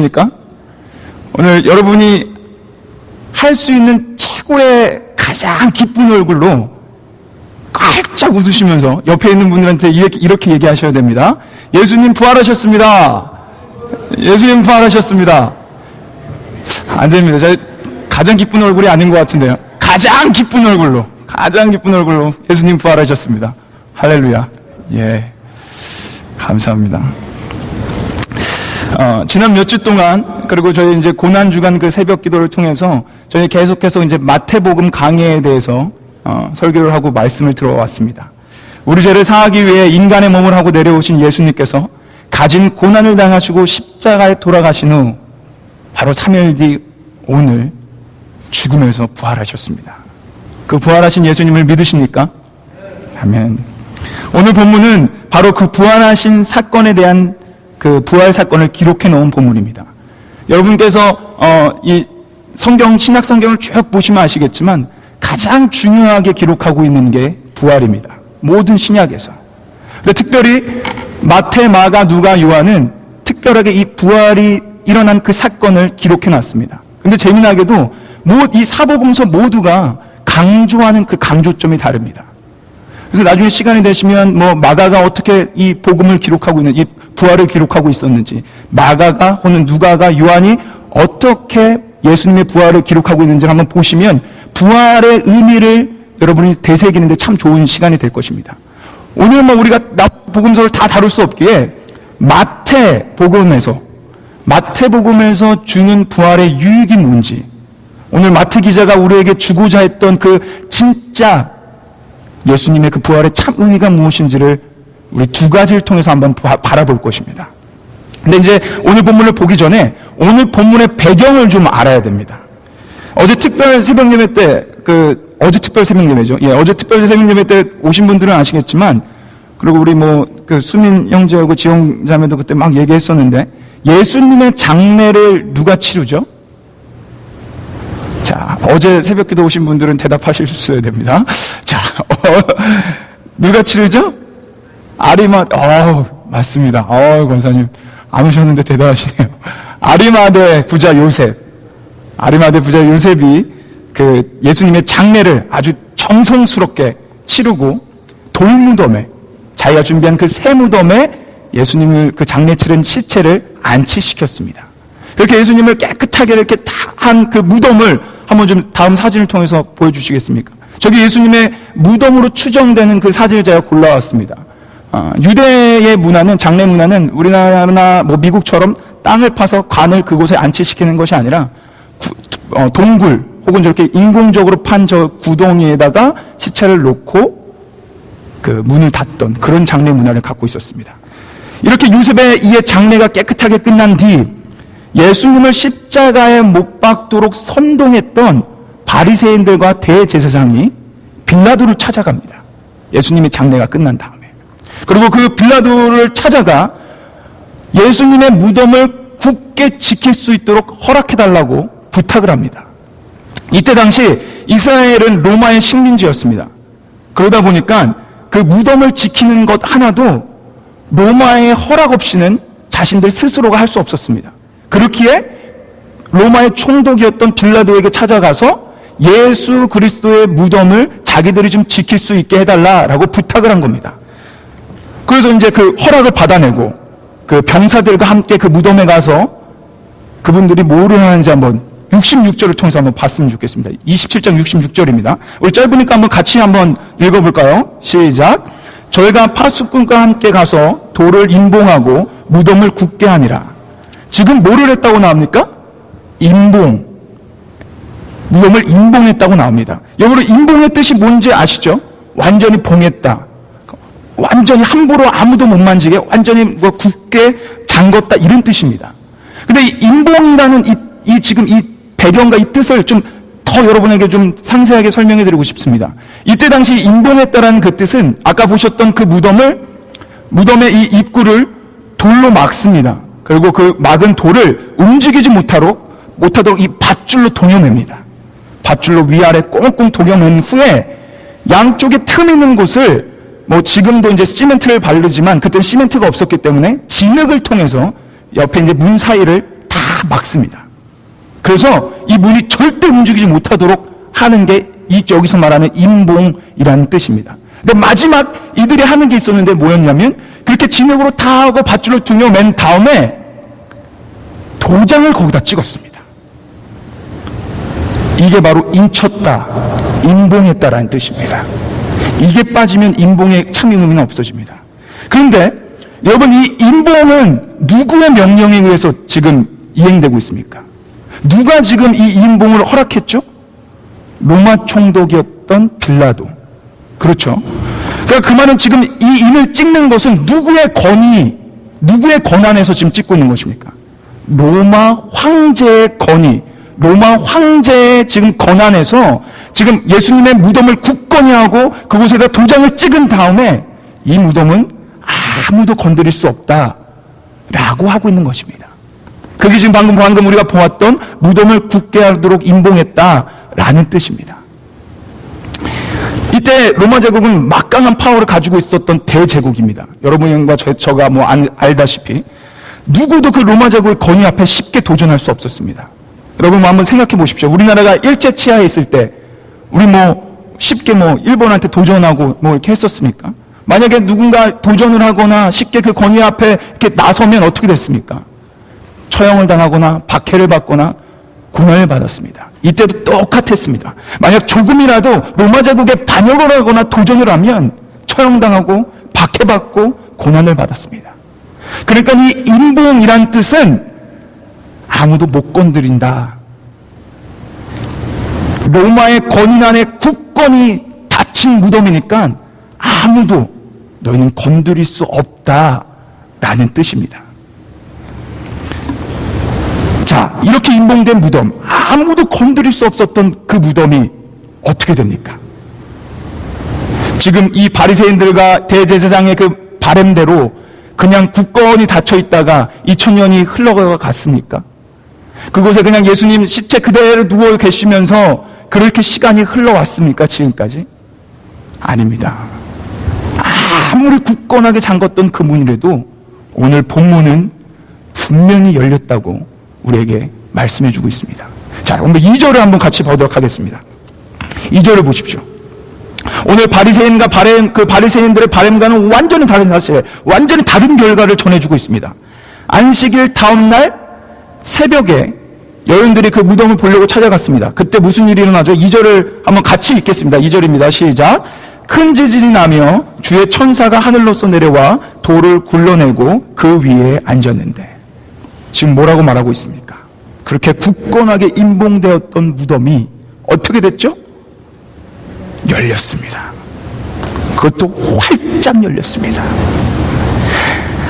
그러니까 오늘 여러분이 할 수 있는 최고의 가장 기쁜 얼굴로 깔짝 웃으시면서 옆에 있는 분들한테 이렇게 얘기하셔야 됩니다. 예수님 부활하셨습니다. 예수님 부활하셨습니다. 안 됩니다. 가장 기쁜 얼굴이 아닌 것 같은데요. 가장 기쁜 얼굴로 예수님 부활하셨습니다. 할렐루야. 예, 감사합니다. 지난 몇 주 동안, 그리고 저희 이제 고난주간 그 새벽 기도를 통해서 저희 계속해서 이제 마태복음 강해에 대해서 설교를 하고 말씀을 들어왔습니다. 우리 죄를 사하기 위해 인간의 몸을 하고 내려오신 예수님께서 가진 고난을 당하시고 십자가에 돌아가신 후 바로 3일 뒤 오늘 죽음에서 부활하셨습니다. 그 부활하신 예수님을 믿으십니까? 아멘. 오늘 본문은 바로 그 부활하신 사건에 대한 그 부활 사건을 기록해 놓은 본문입니다. 여러분께서 이 신약 성경을 쭉 보시면 아시겠지만 가장 중요하게 기록하고 있는 게 부활입니다. 모든 신약에서. 근데 특별히 마태, 마가, 누가, 요한은 특별하게 이 부활이 일어난 그 사건을 기록해 놨습니다. 근데 재미나게도 이 사복음서 모두가 강조하는 그 강조점이 다릅니다. 그래서 나중에 시간이 되시면 마가가 어떻게 이 복음을 기록하고 있는, 이 부활을 기록하고 있었는지, 마가가 혹은 누가가, 요한이 어떻게 예수님의 부활을 기록하고 있는지 한번 보시면 부활의 의미를 여러분이 되새기는데 참 좋은 시간이 될 것입니다. 오늘 우리가 복음서를 다 다룰 수 없기에 마태복음에서 주는 부활의 유익이 뭔지, 오늘 마태 기자가 우리에게 주고자 했던 그 진짜 예수님의 그 부활의 참 의미가 무엇인지를 우리 두 가지를 통해서 한번 바라볼 것입니다. 근데 이제 오늘 본문을 보기 전에 오늘 본문의 배경을 좀 알아야 됩니다. 어제 특별 새벽 예배 때, 어제 특별 새벽 예배죠. 예, 어제 특별 새벽 예배 때 오신 분들은 아시겠지만, 그리고 우리 수민 형제하고 지영 자매도 그때 막 얘기했었는데, 예수님의 장례를 누가 치르죠? 자, 어제 새벽 기도 오신 분들은 대답하실 수 있어야 됩니다. 자, 누가 치르죠? 맞습니다. 권사님. 안 오셨는데 대단하시네요. 아리마대 부자 요셉이 그 예수님의 장례를 아주 정성스럽게 치르고 돌무덤에, 자기가 준비한 그 새 무덤에 예수님을 그 장례 치른 시체를 안치시켰습니다. 그렇게 예수님을 깨끗하게 이렇게 한 그 무덤을 한번 좀 다음 사진을 통해서 보여주시겠습니까? 저기 예수님의 무덤으로 추정되는 그 사진을 제가 골라왔습니다. 유대의 문화는, 장례 문화는 우리나라나 미국처럼 땅을 파서 관을 그곳에 안치시키는 것이 아니라 동굴 혹은 저렇게 인공적으로 판 저 구덩이에다가 시체를 놓고 그 문을 닫던 그런 장례 문화를 갖고 있었습니다. 이렇게 요셉의 이에 장례가 깨끗하게 끝난 뒤 예수님을 십자가에 못 박도록 선동했던 바리새인들과 대제사장이 빌라도를 찾아갑니다. 예수님의 장례가 끝난 다음에. 그리고 그 빌라도를 찾아가 예수님의 무덤을 굳게 지킬 수 있도록 허락해달라고 부탁을 합니다. 이때 당시 이스라엘은 로마의 식민지였습니다. 그러다 보니까 그 무덤을 지키는 것 하나도 로마의 허락 없이는 자신들 스스로가 할 수 없었습니다. 그렇기에 로마의 총독이었던 빌라도에게 찾아가서 예수 그리스도의 무덤을 자기들이 좀 지킬 수 있게 해달라라고 부탁을 한 겁니다. 그래서 이제 그 허락을 받아내고 그 병사들과 함께 그 무덤에 가서 그분들이 뭐를 하는지 한번 66절을 통해서 한번 봤으면 좋겠습니다. 27장 66절입니다. 우리 짧으니까 한번 같이 한번 읽어볼까요? 시작. 저희가 파수꾼과 함께 가서 돌을 인봉하고 무덤을 굳게 하니라. 지금 뭐를 했다고 나옵니까? 인봉. 무덤을 인봉했다고 나옵니다. 여러분, 인봉의 뜻이 뭔지 아시죠? 완전히 봉했다. 완전히 함부로 아무도 못 만지게 완전히 굳게 잠궜다, 이런 뜻입니다. 근데 이 인봉이라는 지금 이 배경과 이 뜻을 좀 더 여러분에게 좀 상세하게 설명해 드리고 싶습니다. 이때 당시 인봉했다라는 그 뜻은 아까 보셨던 그 무덤의 이 입구를 돌로 막습니다. 그리고 그 막은 돌을 움직이지 못하도록 이 밧줄로 동여맵니다. 밧줄로 위아래 꽁꽁 동여맨 후에 양쪽에 틈 있는 곳을 지금도 이제 시멘트를 바르지만 그때는 시멘트가 없었기 때문에 진흙을 통해서 옆에 이제 문 사이를 다 막습니다. 그래서 이 문이 절대 움직이지 못하도록 하는 게 여기서 말하는 임봉이라는 뜻입니다. 근데 마지막 이들이 하는 게 있었는데 뭐였냐면 그렇게 진흙으로 다 하고 밧줄로 등려맨 다음에 도장을 거기다 찍었습니다. 이게 바로 인쳤다, 임봉했다라는 뜻입니다. 이게 빠지면 임봉의 참 의미는 없어집니다. 그런데 여러분, 이 임봉은 누구의 명령에 의해서 지금 이행되고 있습니까? 누가 지금 이 임봉을 허락했죠? 로마 총독이었던 빌라도. 그렇죠? 그러니까 그 말은 지금 이 인을 찍는 것은 누구의 권위, 누구의 권한에서 지금 찍고 있는 것입니까? 로마 황제의 권위, 로마 황제의 지금 권한에서 지금 예수님의 무덤을 굳건히 하고 그곳에다 도장을 찍은 다음에 이 무덤은 아무도 건드릴 수 없다라고 하고 있는 것입니다. 그게 지금 방금 우리가 보았던 무덤을 굳게 하도록 임봉했다라는 뜻입니다. 이때 로마 제국은 막강한 파워를 가지고 있었던 대제국입니다. 여러분과 저가 알다시피 누구도 그 로마 제국의 권위 앞에 쉽게 도전할 수 없었습니다. 여러분 한번 생각해 보십시오. 우리나라가 일제 치하에 있을 때 우리 쉽게 일본한테 도전하고 이렇게 했었습니까? 만약에 누군가 도전을 하거나 쉽게 그 권위 앞에 이렇게 나서면 어떻게 됐습니까? 처형을 당하거나 박해를 받거나 고난을 받았습니다. 이때도 똑같았습니다. 만약 조금이라도 로마 제국에 반역을 하거나 도전을 하면 처형당하고 박해받고 고난을 받았습니다. 그러니까 이 임봉이란 뜻은 아무도 못 건드린다. 로마의 권위 안에 굳건히 닫힌 무덤이니까 아무도 너희는 건드릴 수 없다라는 뜻입니다. 자, 이렇게 임봉된 무덤, 아무도 건드릴 수 없었던 그 무덤이 어떻게 됩니까? 지금 이 바리새인들과 대제사장의 그 바램대로 그냥 굳건히 닫혀 있다가 2000년이 흘러갔습니까? 그곳에 그냥 예수님 시체 그대로 누워 계시면서 그렇게 시간이 흘러왔습니까? 지금까지? 아닙니다. 아무리 굳건하게 잠궜던 그 문이라도 오늘 본문은 분명히 열렸다고 우리에게 말씀해주고 있습니다. 자, 오늘 2절을 한번 같이 보도록 하겠습니다. 2절을 보십시오. 오늘 바리새인과 바리새인들의 바램과는 완전히 다른 사실, 완전히 다른 결과를 전해주고 있습니다. 안식일 다음 날 새벽에 여인들이 그 무덤을 보려고 찾아갔습니다. 그때 무슨 일이 일어나죠? 2절을 한번 같이 읽겠습니다. 2절입니다. 시작. 큰 지진이 나며 주의 천사가 하늘로서 내려와 돌을 굴러내고 그 위에 앉았는데, 지금 뭐라고 말하고 있습니까? 그렇게 굳건하게 임봉되었던 무덤이 어떻게 됐죠? 열렸습니다. 그것도 활짝 열렸습니다.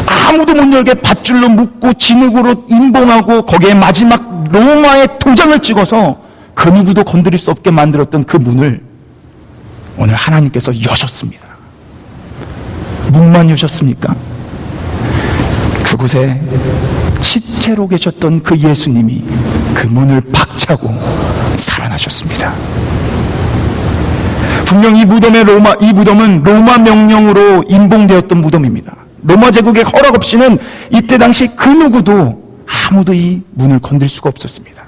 아무도 못 열게 밧줄로 묶고 진흙으로 임봉하고 거기에 마지막 로마의 도장을 찍어서 그 누구도 건드릴 수 없게 만들었던 그 문을 오늘 하나님께서 여셨습니다. 문만 여셨습니까? 그곳에 시체로 계셨던 그 예수님이 그 문을 박차고 살아나셨습니다. 분명히 이 무덤은 로마 명령으로 임봉되었던 무덤입니다. 로마 제국의 허락 없이는 이때 당시 그 누구도 아무도 이 문을 건들 수가 없었습니다.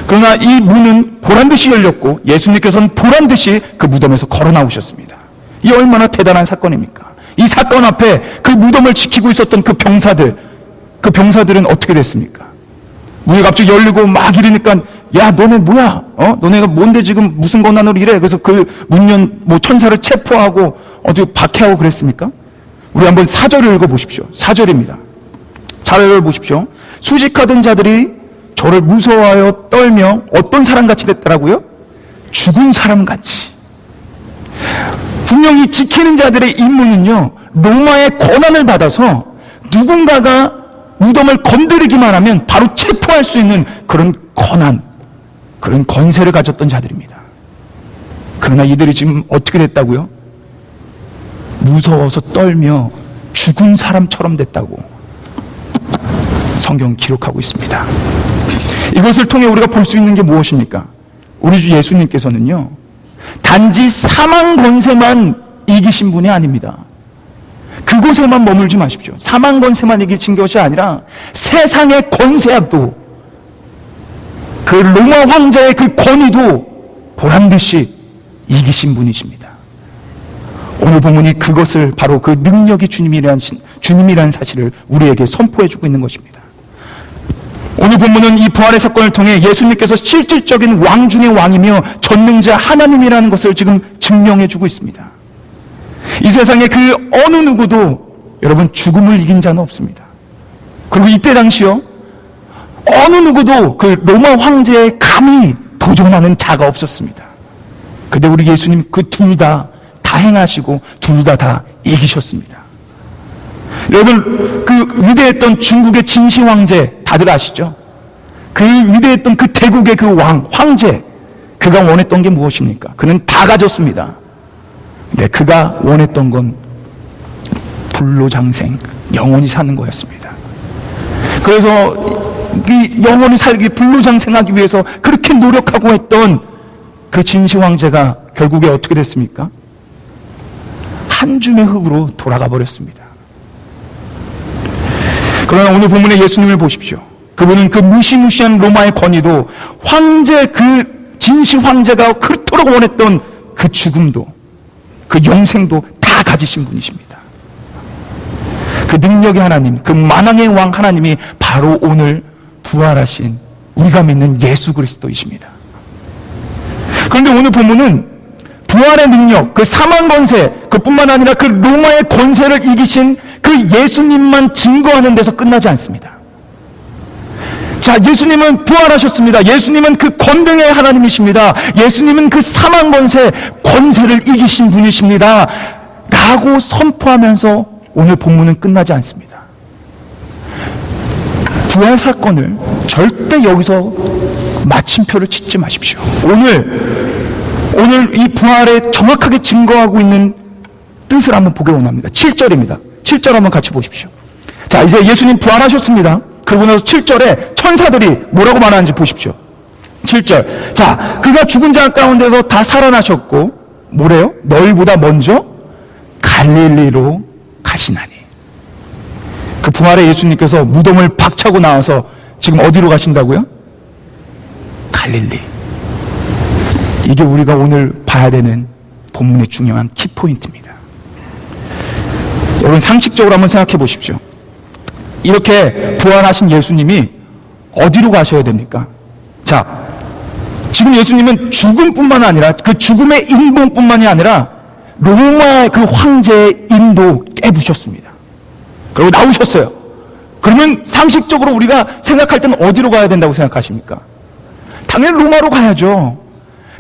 그러나 이 문은 보란듯이 열렸고 예수님께서는 보란듯이 그 무덤에서 걸어 나오셨습니다. 이 얼마나 대단한 사건입니까? 이 사건 앞에 그 무덤을 지키고 있었던 그 병사들은 어떻게 됐습니까? 문이 갑자기 열리고 막 이러니까, 야, 너네 뭐야? 너네가 뭔데 지금 무슨 권한으로 이래? 그래서 그 문연 천사를 체포하고 어떻게 박해하고 그랬습니까? 우리 한번 4절을 읽어보십시오. 4절입니다. 잘 읽어보십시오. 수직하던 자들이 저를 무서워하여 떨며 어떤 사람같이 됐더라고요? 죽은 사람같이. 분명히 지키는 자들의 임무는요, 로마의 권한을 받아서 누군가가 무덤을 건드리기만 하면 바로 체포할 수 있는 그런 권한, 그런 권세를 가졌던 자들입니다. 그러나 이들이 지금 어떻게 됐다고요? 무서워서 떨며 죽은 사람처럼 됐다고 성경 기록하고 있습니다. 이것을 통해 우리가 볼 수 있는 게 무엇입니까? 우리 주 예수님께서는요, 단지 사망 권세만 이기신 분이 아닙니다. 그곳에만 머물지 마십시오. 사망 권세만 이기신 것이 아니라 세상의 권세도, 그 로마 황제의 그 권위도 보란듯이 이기신 분이십니다. 오늘 본문이 그것을, 바로 그 능력이 주님이라는 사실을 우리에게 선포해주고 있는 것입니다. 오늘 본문은 이 부활의 사건을 통해 예수님께서 실질적인 왕 중의 왕이며 전능자 하나님이라는 것을 지금 증명해주고 있습니다. 이 세상에 그 어느 누구도 여러분 죽음을 이긴 자는 없습니다. 그리고 이때 당시요, 어느 누구도 그 로마 황제에 감히 도전하는 자가 없었습니다. 그런데 우리 예수님 그 둘 다 행하시고 둘 다 이기셨습니다. 여러분, 그 위대했던 중국의 진시 황제 다들 아시죠? 그 위대했던 그 대국의 그 황제, 그가 원했던 게 무엇입니까? 그는 다 가졌습니다. 네, 그가 원했던 건 불로장생, 영원히 사는 거였습니다. 그래서 이 영원히 살기, 불로장생하기 위해서 그렇게 노력하고 했던 그 진시 황제가 결국에 어떻게 됐습니까? 한 줌의 흙으로 돌아가 버렸습니다. 그러나 오늘 본문의 예수님을 보십시오. 그분은 그 무시무시한 로마의 권위도, 황제, 그 진시 황제가 그토록 원했던 그 죽음도, 그 영생도 다 가지신 분이십니다. 그 능력의 하나님, 그 만왕의 왕 하나님이 바로 오늘 부활하신 우리가 믿는 예수 그리스도이십니다. 그런데 오늘 본문은 부활의 능력, 그 사망 권세, 그뿐만 아니라 그 로마의 권세를 이기신 그 예수님만 증거하는 데서 끝나지 않습니다. 자, 예수님은 부활하셨습니다. 예수님은 그 권능의 하나님이십니다. 예수님은 그 사망 권세를 이기신 분이십니다. 라고 선포하면서 오늘 본문은 끝나지 않습니다. 부활 사건을 절대 여기서 마침표를 짓지 마십시오. 오늘 이 부활에 정확하게 증거하고 있는 뜻을 한번 보기 원합니다. 7절입니다. 7절 한번 같이 보십시오. 자, 이제 예수님 부활하셨습니다. 그러고 나서 7절에 천사들이 뭐라고 말하는지 보십시오. 7절. 자, 그가 죽은 자 가운데서 다 살아나셨고, 뭐래요? 너희보다 먼저 갈릴리로 가시나니. 그 부활의 예수님께서 무덤을 박차고 나와서 지금 어디로 가신다고요? 갈릴리. 이게 우리가 오늘 봐야 되는 본문의 중요한 키포인트입니다. 여러분, 상식적으로 한번 생각해 보십시오. 이렇게 부활하신 예수님이 어디로 가셔야 됩니까? 자, 지금 예수님은 죽음뿐만 아니라, 그 죽음의 인봉뿐만이 아니라 로마 그 황제의 인도 깨부셨습니다. 그리고 나오셨어요. 그러면 상식적으로 우리가 생각할 때는 어디로 가야 된다고 생각하십니까? 당연히 로마로 가야죠.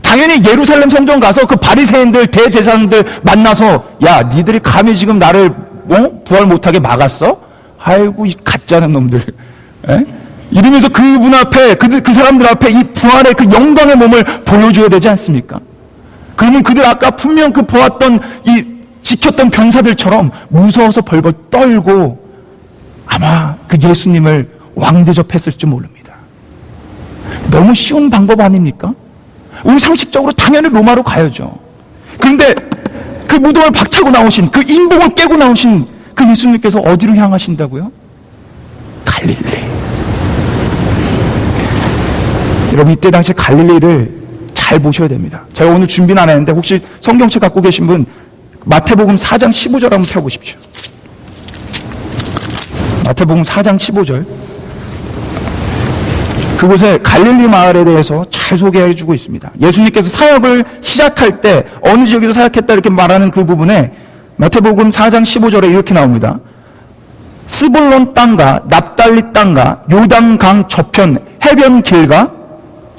당연히 예루살렘 성전 가서 그 바리새인들, 대제사장들 만나서, 야, 니들이 감히 지금 나를 부활 못하게 막았어? 아이고, 이 가짜는 놈들. 에? 이러면서 그분 앞에, 그 사람들 앞에 이 부활의 그 영광의 몸을 보여줘야 되지 않습니까? 그러면 그들 아까 분명 그 보았던 이 지켰던 병사들처럼 무서워서 벌벌 떨고 아마 그 예수님을 왕대접했을지 모릅니다. 너무 쉬운 방법 아닙니까? 우리 상식적으로 당연히 로마로 가야죠. 그런데 그 무덤을 박차고 나오신, 그 인봉을 깨고 나오신 그 예수님께서 어디로 향하신다고요? 갈릴리. 여러분, 이때 당시 갈릴리를 잘 보셔야 됩니다. 제가 오늘 준비는 안 했는데 혹시 성경책 갖고 계신 분 마태복음 4장 15절 한번 펴보십시오. 마태복음 4장 15절. 그곳에 갈릴리 마을에 대해서 잘 소개해주고 있습니다. 예수님께서 사역을 시작할 때 어느 지역에서 사역했다 이렇게 말하는 그 부분에 마태복음 4장 15절에 이렇게 나옵니다. 스불론 땅과 납달리 땅과 요단강 저편 해변 길과,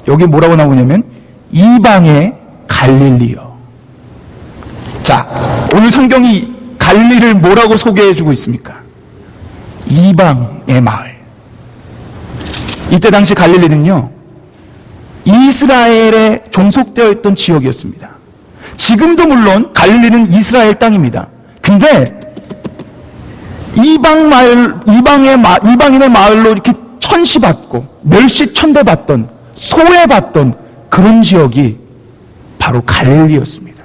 여기 뭐라고 나오냐면 이방의 갈릴리요. 자, 오늘 성경이 갈릴리를 뭐라고 소개해주고 있습니까? 이방의 마을. 이때 당시 갈릴리는요, 이스라엘에 종속되어 있던 지역이었습니다. 지금도 물론 갈릴리는 이스라엘 땅입니다. 근데 이방인의 마을로 이렇게 천시받고 멸시천대받던, 소외받던 그런 지역이 바로 갈릴리였습니다.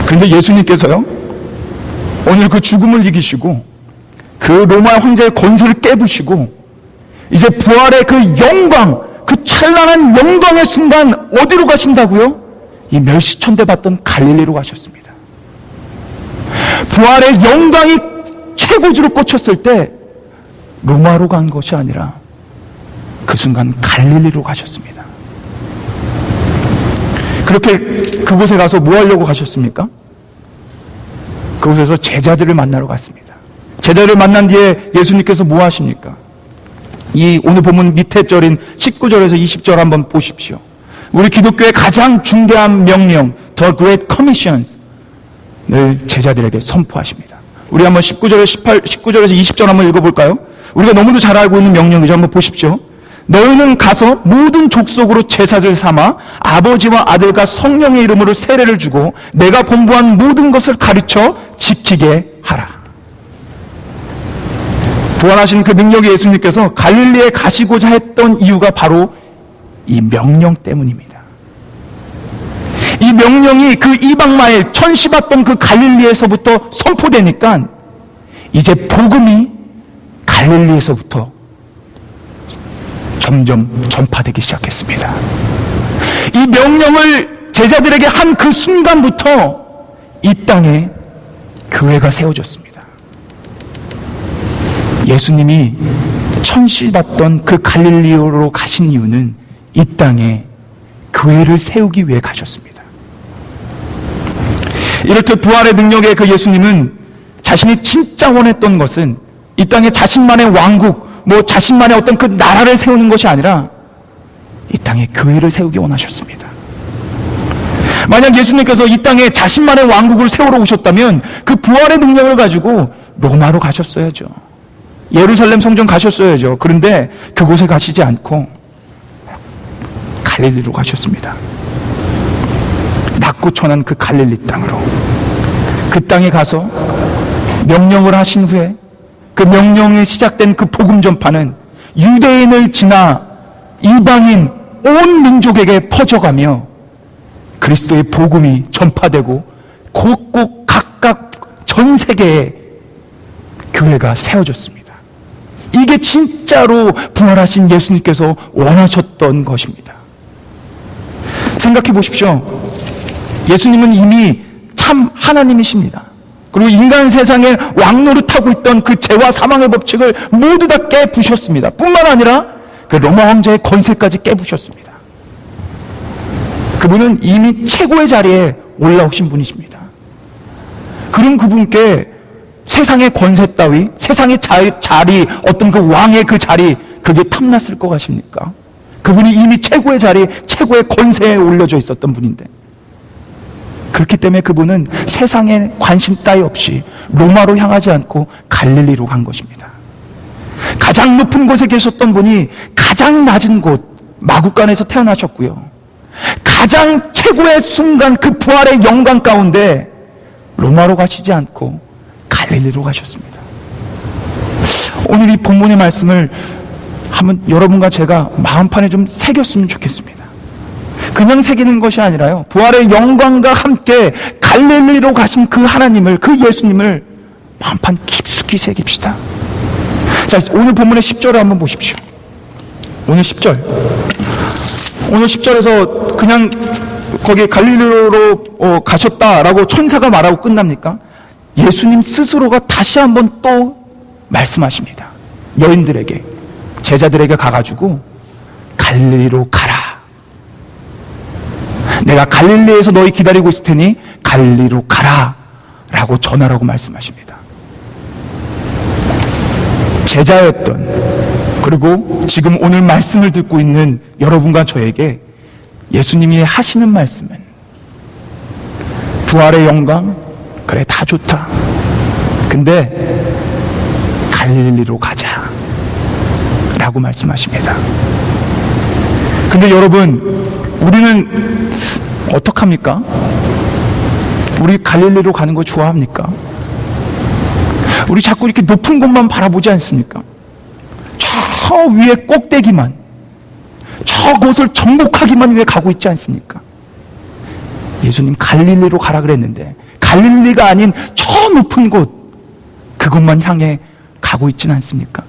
그런데 예수님께서요, 오늘 그 죽음을 이기시고 그 로마 황제의 권세를 깨부시고 이제 부활의 그 영광, 그 찬란한 영광의 순간 어디로 가신다고요? 이 멸시천대 받던 갈릴리로 가셨습니다. 부활의 영광이 최고지로 꽂혔을 때 로마로 간 것이 아니라 그 순간 갈릴리로 가셨습니다. 그렇게 그곳에 가서 뭐 하려고 가셨습니까? 그곳에서 제자들을 만나러 갔습니다. 제자들을 만난 뒤에 예수님께서 뭐 하십니까? 이 오늘 본문 밑에 절인 19절에서 20절 한번 보십시오. 우리 기독교의 가장 중대한 명령, The Great Commission을 제자들에게 선포하십니다. 우리 한번 19절에서 20절 한번 읽어볼까요? 우리가 너무도 잘 알고 있는 명령이죠. 한번 보십시오. 너희는 가서 모든 족속으로 제사를 삼아 아버지와 아들과 성령의 이름으로 세례를 주고 내가 공부한 모든 것을 가르쳐 지키게 하라. 부활하신 그 능력의 예수님께서 갈릴리에 가시고자 했던 이유가 바로 이 명령 때문입니다. 이 명령이 그 이방마을 천시 받던 그 갈릴리에서부터 선포되니까 이제 복음이 갈릴리에서부터 점점 전파되기 시작했습니다. 이 명령을 제자들에게 한 그 순간부터 이 땅에 교회가 세워졌습니다. 예수님이 천시 받던 그 갈릴리로 가신 이유는 이 땅에 교회를 세우기 위해 가셨습니다. 이렇듯 부활의 능력의 그 예수님은 자신이 진짜 원했던 것은 이 땅에 자신만의 왕국, 자신만의 어떤 그 나라를 세우는 것이 아니라 이 땅에 교회를 세우기 원하셨습니다. 만약 예수님께서 이 땅에 자신만의 왕국을 세우러 오셨다면 그 부활의 능력을 가지고 로마로 가셨어야죠. 예루살렘 성전 가셨어야죠. 그런데 그곳에 가시지 않고 갈릴리로 가셨습니다. 낮고 천한 그 갈릴리 땅으로. 그 땅에 가서 명령을 하신 후에 그 명령에 시작된 그 복음 전파는 유대인을 지나 이방인 온 민족에게 퍼져가며 그리스도의 복음이 전파되고 곳곳 각각 전 세계에 교회가 세워졌습니다. 이게 진짜로 부활하신 예수님께서 원하셨던 것입니다. 생각해 보십시오. 예수님은 이미 참 하나님이십니다. 그리고 인간 세상에 왕노릇하고 있던 그 죄와 사망의 법칙을 모두 다 깨부셨습니다. 뿐만 아니라 그 로마 황제의 권세까지 깨부셨습니다. 그분은 이미 최고의 자리에 올라오신 분이십니다. 그런 그분께 세상의 권세 따위, 세상의 자리, 어떤 그 왕의 그 자리, 그게 탐났을 것 같습니까? 그분이 이미 최고의 자리, 최고의 권세에 올려져 있었던 분인데, 그렇기 때문에 그분은 세상에 관심 따위 없이 로마로 향하지 않고 갈릴리로 간 것입니다. 가장 높은 곳에 계셨던 분이 가장 낮은 곳, 마구간에서 태어나셨고요. 가장 최고의 순간, 그 부활의 영광 가운데 로마로 가시지 않고 갈릴리로 가셨습니다. 오늘 이 본문의 말씀을 한번 여러분과 제가 마음판에 좀 새겼으면 좋겠습니다. 그냥 새기는 것이 아니라요, 부활의 영광과 함께 갈릴리로 가신 그 하나님을, 그 예수님을 마음판 깊숙이 새깁시다. 자, 오늘 본문의 10절을 한번 보십시오. 오늘 10절. 오늘 10절에서 그냥 거기 갈릴리로 가셨다라고 천사가 말하고 끝납니까? 예수님 스스로가 다시 한번 또 말씀하십니다. 여인들에게, 제자들에게 가가지고 갈릴리로 가라. 내가 갈릴리에서 너희 기다리고 있을 테니 갈릴리로 가라 라고 전하라고 말씀하십니다. 제자였던, 그리고 지금 오늘 말씀을 듣고 있는 여러분과 저에게 예수님이 하시는 말씀은 부활의 영광, 그래 다 좋다. 근데 갈릴리로 가자 라고 말씀하십니다. 근데 여러분, 우리는 어떡합니까? 우리 갈릴리로 가는 거 좋아합니까? 우리 자꾸 이렇게 높은 곳만 바라보지 않습니까? 저 위에 꼭대기만, 저곳을 정복하기만 위해 가고 있지 않습니까? 예수님 갈릴리로 가라 그랬는데 갈릴리가 아닌 저 높은 곳, 그것만 향해 가고 있지는 않습니까?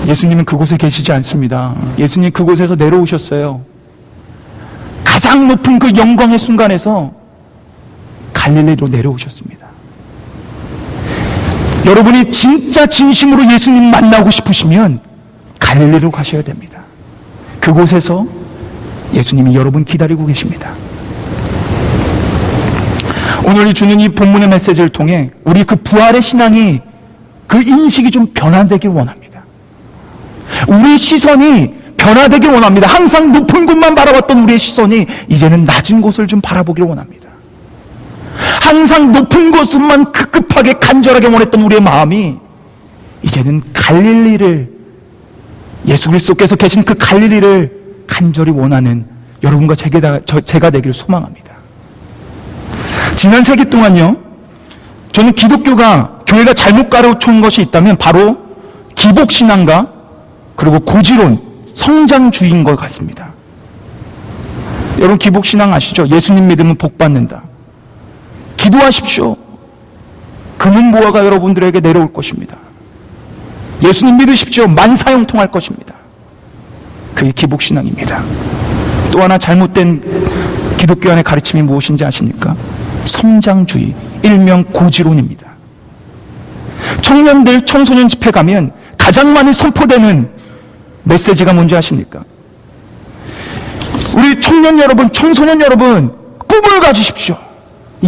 예수님은 그곳에 계시지 않습니다. 예수님 그곳에서 내려오셨어요. 가장 높은 그 영광의 순간에서 갈릴리로 내려오셨습니다. 여러분이 진짜 진심으로 예수님 만나고 싶으시면 갈릴리로 가셔야 됩니다. 그곳에서 예수님이 여러분 기다리고 계십니다. 오늘 주는 이 본문의 메시지를 통해 우리 그 부활의 신앙이, 그 인식이 좀 변화되길 원합니다. 우리 시선이 변화되길 원합니다. 항상 높은 곳만 바라봤던 우리의 시선이 이제는 낮은 곳을 좀 바라보길 원합니다. 항상 높은 곳만 급급하게 간절하게 원했던 우리의 마음이 이제는 갈릴리를, 예수 그리스도께서 계신 그 갈릴리를 간절히 원하는 여러분과 제가 되기를 소망합니다. 지난 세기 동안요, 저는 교회가 잘못 가르쳐온 것이 있다면 바로 기복신앙과 그리고 고지론, 성장주의인 것 같습니다. 여러분 기복신앙 아시죠? 예수님 믿으면 복 받는다. 기도하십시오. 금은보화가 여러분들에게 내려올 것입니다. 예수님 믿으십시오. 만사형통할 것입니다. 그게 기복신앙입니다. 또 하나 잘못된 기독교 안의 가르침이 무엇인지 아십니까? 성장주의, 일명 고지론입니다. 청년들, 청소년 집회 가면 가장 많이 선포되는 메시지가 뭔지 아십니까? 우리 청년 여러분, 청소년 여러분, 꿈을 가지십시오.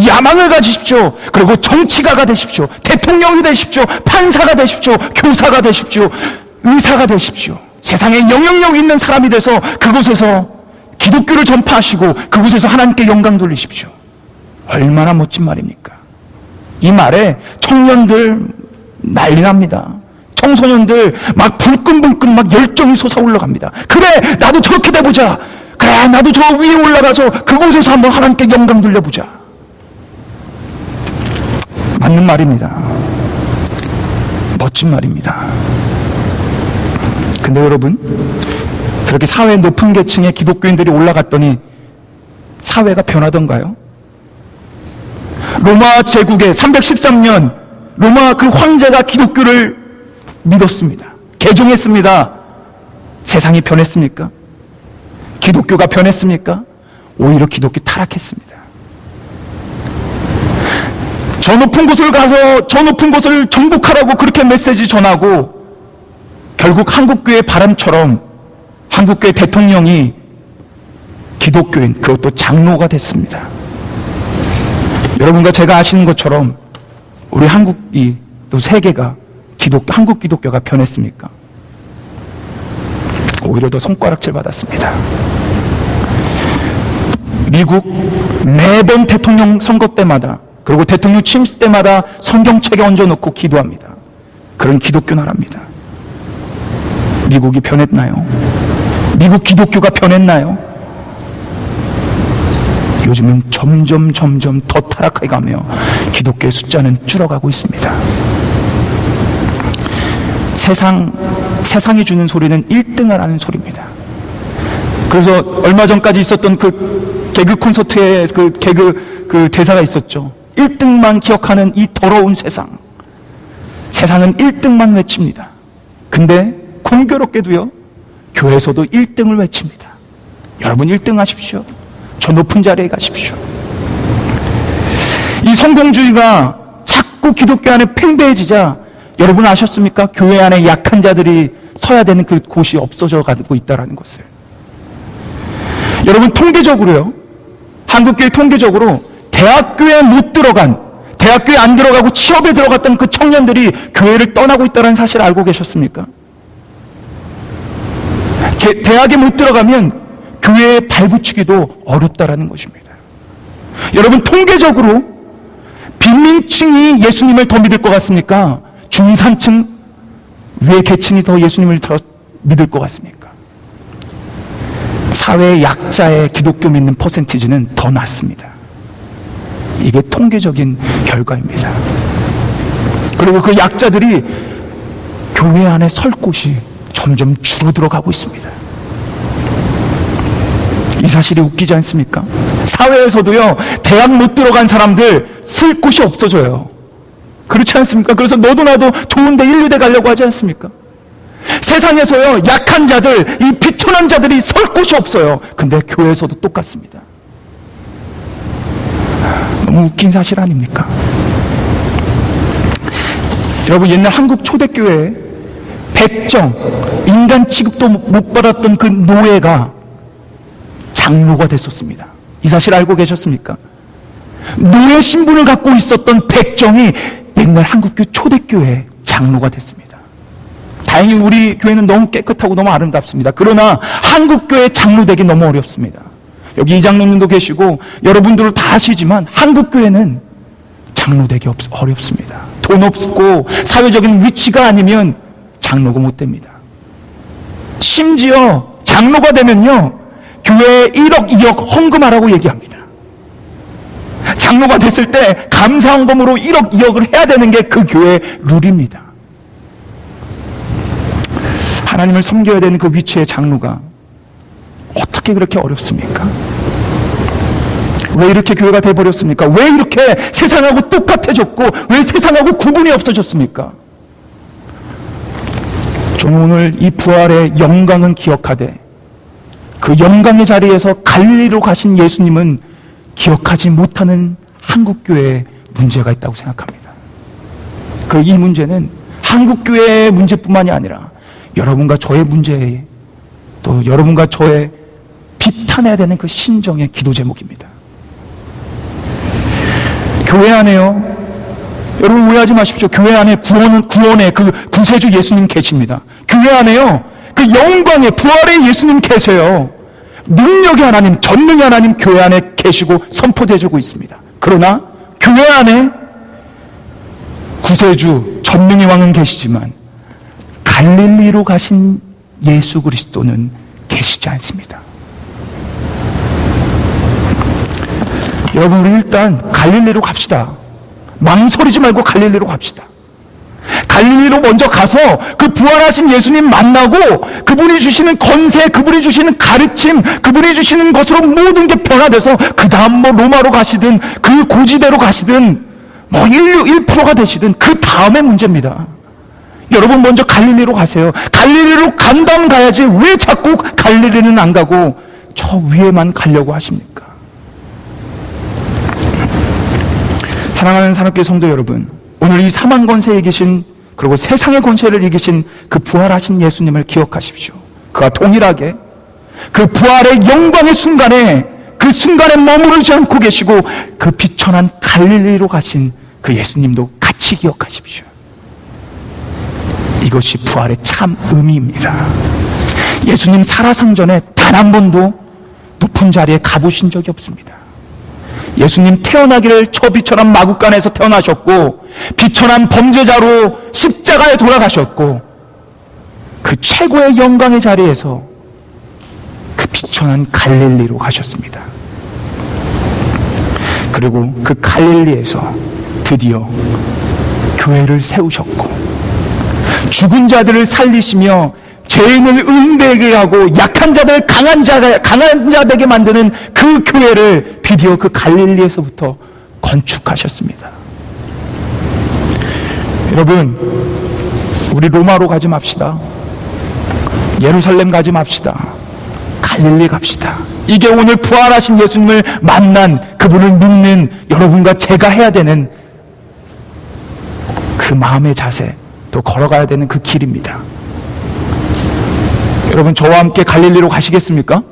야망을 가지십시오. 그리고 정치가가 되십시오. 대통령이 되십시오. 판사가 되십시오. 교사가 되십시오. 의사가 되십시오. 세상에 영향력 있는 사람이 돼서 그곳에서 기독교를 전파하시고 그곳에서 하나님께 영광 돌리십시오. 얼마나 멋진 말입니까? 이 말에 청년들 난리 납니다. 청소년들 막 불끈불끈 막 열정이 솟아올라갑니다. 그래, 나도 저렇게 돼보자. 그래, 나도 저 위에 올라가서 그곳에서 한번 하나님께 영광 돌려보자. 맞는 말입니다. 멋진 말입니다. 근데 여러분, 그렇게 사회 높은 계층의 기독교인들이 올라갔더니 사회가 변하던가요? 로마 제국의 313년 로마 그 황제가 기독교를 믿었습니다. 개종했습니다. 세상이 변했습니까? 기독교가 변했습니까? 오히려 기독교 타락했습니다. 저 높은 곳을 가서 저 높은 곳을 정복하라고 그렇게 메시지 전하고 결국 한국교회 바람처럼 한국교회 대통령이 기독교인, 그것도 장로가 됐습니다. 여러분과 제가 아시는 것처럼 우리 한국이 또 세계가 한국 기독교가 변했습니까? 오히려 더 손가락질 받았습니다. 미국 매번 대통령 선거 때마다 그리고 대통령 취임식 때마다 성경책에 얹어놓고 기도합니다. 그런 기독교 나라입니다. 미국이 변했나요? 미국 기독교가 변했나요? 요즘은 점점 더 타락해 가며 기독교의 숫자는 줄어가고 있습니다. 세상이 주는 소리는 1등을 하는 소리입니다. 그래서 얼마 전까지 있었던 그 개그 콘서트에 그 대사가 있었죠. 1등만 기억하는 이 더러운 세상. 세상은 1등만 외칩니다. 근데 공교롭게도요, 교회에서도 1등을 외칩니다. 여러분 1등 하십시오. 저 높은 자리에 가십시오. 이 성공주의가 자꾸 기독교 안에 팽배해지자 여러분 아셨습니까? 교회 안에 약한 자들이 서야 되는 그 곳이 없어져 가고 있다는 것을. 여러분 통계적으로요, 한국교회 통계적으로 대학교에 안 들어가고 취업에 들어갔던 그 청년들이 교회를 떠나고 있다는 사실을 알고 계셨습니까? 대학에 못 들어가면 교회에 발붙이기도 어렵다라는 것입니다. 여러분 통계적으로 빈민층이 예수님을 더 믿을 것 같습니까? 중산층 위의 계층이 더 예수님을 더 믿을 것 같습니까? 사회의 약자의 기독교 믿는 퍼센티지는 더 낮습니다. 이게 통계적인 결과입니다. 그리고 그 약자들이 교회 안에 설 곳이 점점 줄어들어 가고 있습니다. 이 사실이 웃기지 않습니까? 사회에서도요, 대학 못 들어간 사람들 쓸 곳이 없어져요. 그렇지 않습니까? 그래서 너도 나도 좋은데 인류대 가려고 하지 않습니까? 세상에서요, 약한 자들, 이 비천한 자들이 설 곳이 없어요. 근데 교회에서도 똑같습니다. 너무 웃긴 사실 아닙니까? 여러분, 옛날 한국 초대교회에 백정, 인간 취급도 못 받았던 그 노예가 장로가 됐었습니다. 이 사실 알고 계셨습니까? 노예 신분을 갖고 있었던 백정이 옛날 한국교 초대교회 장로가 됐습니다. 다행히 우리 교회는 너무 깨끗하고 너무 아름답습니다. 그러나 한국교회 장로 되기 너무 어렵습니다. 여기 이장로님도 계시고 여러분들도 다 아시지만 한국교회는 장로 되기 어렵습니다. 돈 없고 사회적인 위치가 아니면 장로가 못 됩니다. 심지어 장로가 되면요, 교회에 1억, 2억 헌금하라고 얘기합니다. 장로가 됐을 때 감사헌금으로 1억, 2억을 해야 되는 게 그 교회의 룰입니다. 하나님을 섬겨야 되는 그 위치의 장로가 어떻게 그렇게 어렵습니까? 왜 이렇게 교회가 돼버렸습니까? 왜 이렇게 세상하고 똑같아졌고 왜 세상하고 구분이 없어졌습니까? 저는 오늘 이 부활의 영광은 기억하되 그 영광의 자리에서 갈릴리로 가신 예수님은 기억하지 못하는 한국교회에 문제가 있다고 생각합니다. 이 문제는 한국교회의 문제뿐만이 아니라 여러분과 저의 문제, 또 여러분과 저의 비탄해야 되는 그 심정의 기도 제목입니다. 교회 안에요, 여러분 오해하지 마십시오. 교회 안에 구원의 그 구세주 예수님 계십니다. 교회 안에요, 그 영광의 부활의 예수님 계세요. 능력의 하나님, 전능의 하나님 교회 안에 계시고 선포되어지고 있습니다. 그러나 교회 안에 구세주 전능의 왕은 계시지만 갈릴리로 가신 예수 그리스도는 계시지 않습니다. 여러분, 우리 일단 갈릴리로 갑시다. 망설이지 말고 갈릴리로 갑시다. 갈릴리로 먼저 가서 그 부활하신 예수님 만나고 그분이 주시는 건세, 그분이 주시는 가르침, 그분이 주시는 것으로 모든 게 변화돼서 그 다음 뭐 로마로 가시든 그 고지대로 가시든 뭐 인류 1%가 되시든 그 다음의 문제입니다. 여러분 먼저 갈릴리로 가세요. 갈릴리로 간 다음 가야지 왜 자꾸 갈릴리는 안 가고 저 위에만 가려고 하십니까? 사랑하는 산업교회 성도 여러분, 오늘 이 사망 권세에 이기신, 그리고 세상의 권세를 이기신 그 부활하신 예수님을 기억하십시오. 그와 동일하게 그 부활의 영광의 순간에, 그 순간에 머무르지 않고 계시고 그 비천한 갈릴리로 가신 그 예수님도 같이 기억하십시오. 이것이 부활의 참 의미입니다. 예수님 살아상전에 단 한 번도 높은 자리에 가보신 적이 없습니다. 예수님 태어나기를 저 비천한 마구간에서 태어나셨고 비천한 범죄자로 십자가에 돌아가셨고 그 최고의 영광의 자리에서 그 비천한 갈릴리로 가셨습니다. 그리고 그 갈릴리에서 드디어 교회를 세우셨고 죽은 자들을 살리시며 죄인을 의인되게 하고 약한 자들 강한 자 되게 만드는 그 교회를 드디어 그 갈릴리에서부터 건축하셨습니다. 여러분, 우리 로마로 가지 맙시다. 예루살렘 가지 맙시다. 갈릴리 갑시다. 이게 오늘 부활하신 예수님을 만난, 그분을 믿는 여러분과 제가 해야 되는 그 마음의 자세, 또 걸어가야 되는 그 길입니다. 여러분, 저와 함께 갈릴리로 가시겠습니까?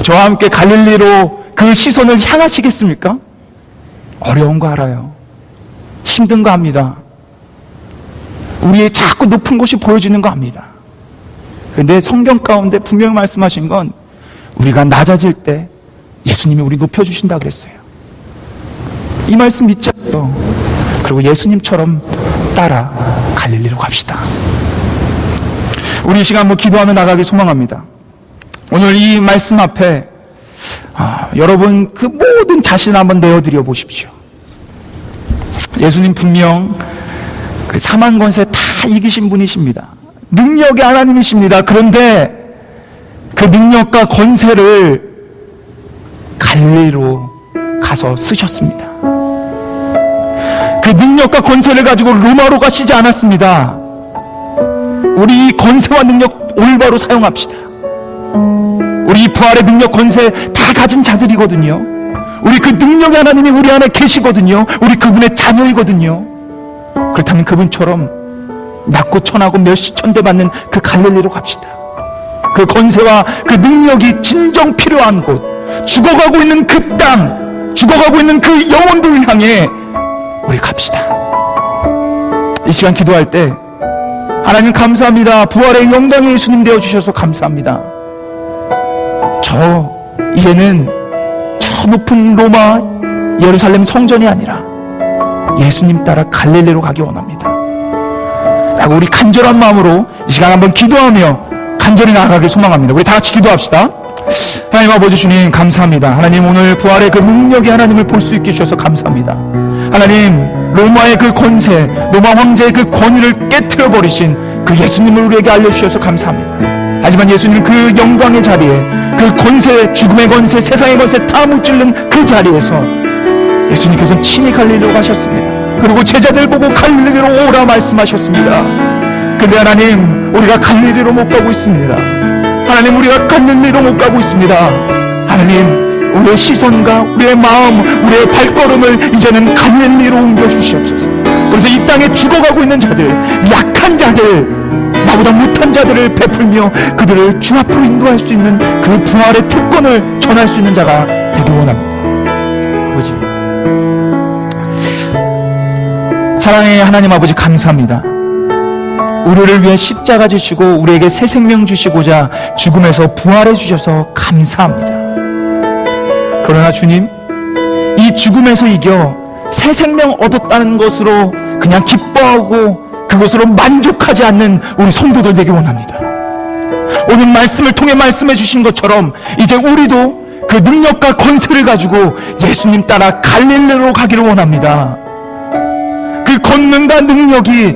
저와 함께 갈릴리로 그 시선을 향하시겠습니까? 어려운 거 알아요. 힘든 거 압니다. 우리의 자꾸 높은 곳이 보여지는 거 압니다. 그런데 성경 가운데 분명히 말씀하신 건 우리가 낮아질 때 예수님이 우리 높여주신다 그랬어요. 이 말씀 믿자고요. 그리고 예수님처럼 따라 갈릴리로 갑시다. 우리 이 시간 기도하며 나가길 소망합니다. 오늘 이 말씀 앞에 여러분 그 모든 자신 한번 내어드려 보십시오. 예수님 분명 그 사망 권세 다 이기신 분이십니다. 능력의 하나님이십니다. 그런데 그 능력과 권세를 갈릴리로 가서 쓰셨습니다. 그 능력과 권세를 가지고 로마로 가시지 않았습니다. 우리 이 권세와 능력 올바로 사용합시다. 우리 이 부활의 능력, 권세 다 가진 자들이거든요. 우리 그 능력의 하나님이 우리 안에 계시거든요. 우리 그분의 자녀이거든요. 그렇다면 그분처럼 낮고 천하고 몇시천대 받는 그 갈릴리로 갑시다. 그 권세와 그 능력이 진정 필요한 곳, 죽어가고 있는 그 땅, 죽어가고 있는 그 영혼들을 향해 우리 갑시다. 이 시간 기도할 때 하나님 감사합니다. 부활의 영광의 예수님 되어주셔서 감사합니다. 저 이제는 저 높은 로마 예루살렘 성전이 아니라 예수님 따라 갈릴리로 가기 원합니다 라고 우리 간절한 마음으로 이 시간 한번 기도하며 간절히 나아가길 소망합니다. 우리 다 같이 기도합시다. 하나님 아버지 주님 감사합니다. 하나님 오늘 부활의 그 능력이 하나님을 볼 수 있게 주셔서 감사합니다. 하나님 로마의 그 권세, 로마 황제의 그 권위를 깨트려 버리신 그 예수님을 우리에게 알려주셔서 감사합니다. 하지만 예수님 그 영광의 자리에 그 권세, 죽음의 권세, 세상의 권세 다 무찌른 그 자리에서 예수님께서는 친히 갈릴리로 가셨습니다. 그리고 제자들 보고 갈릴리로 오라 말씀하셨습니다. 근데 하나님 우리가 갈릴리로 못 가고 있습니다. 하나님 우리가 갈릴리로 못 가고 있습니다. 하나님 우리의 시선과 우리의 마음, 우리의 발걸음을 이제는 갈릴리로 옮겨주시옵소서. 그래서 이 땅에 죽어가고 있는 자들, 약한 자들, 나보다 못한 자들을 베풀며 그들을 주 앞으로 인도할 수 있는 그 부활의 특권을 전할 수 있는 자가 되길 원합니다. 아버지, 사랑의 하나님 아버지 감사합니다. 우리를 위해 십자가 지시고 우리에게 새 생명 주시고자 죽음에서 부활해 주셔서 감사합니다. 그러나 주님, 이 죽음에서 이겨 새 생명 얻었다는 것으로 그냥 기뻐하고 그것으로 만족하지 않는 우리 성도들 되길 원합니다. 오늘 말씀을 통해 말씀해 주신 것처럼 이제 우리도 그 능력과 권세를 가지고 예수님 따라 갈릴리로 가기를 원합니다. 그 권능과 능력이